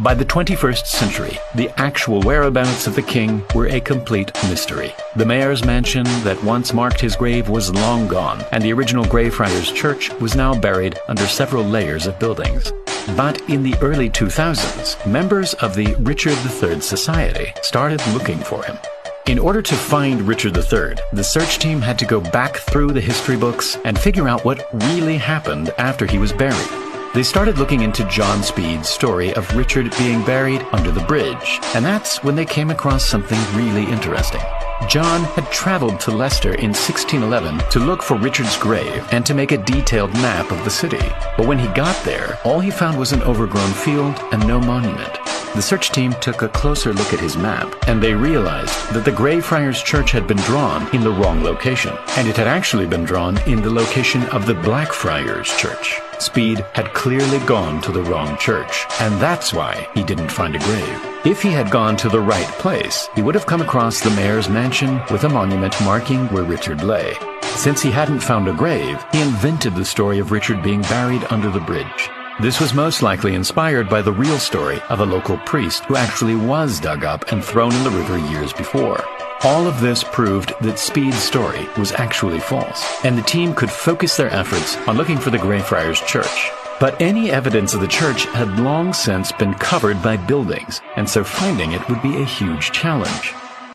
By the 21st century, the actual whereabouts of the king were a complete mystery. The mayor's mansion that once marked his grave was long gone, and the original Greyfriars Church was now buried under several layers of buildings. But in the early 2000s, members of the Richard III Society started looking for him. In order to find Richard III, the search team had to go back through the history books and figure out what really happened after he was buried. They started looking into John Speed's story of Richard being buried under the bridge, and that's when they came across something really interesting. John had traveled to Leicester in 1611 to look for Richard's grave and to make a detailed map of the city. But when he got there, all he found was an overgrown field and no monument. The search team took a closer look at his map, and they realized that the Greyfriars Church had been drawn in the wrong location, and it had actually been drawn in the location of the Blackfriars Church. Speed had clearly gone to the wrong church, and that's why he didn't find a grave. If he had gone to the right place, he would have come across the mayor's mansion with a monument marking where Richard lay. Since he hadn't found a grave, he invented the story of Richard being buried under the bridge. This was most likely inspired by the real story of a local priest who actually was dug up and thrown in the river years before. All of this proved that Speed's story was actually false, and the team could focus their efforts on looking for the Greyfriars Church. But any evidence of the church had long since been covered by buildings, and so finding it would be a huge challenge.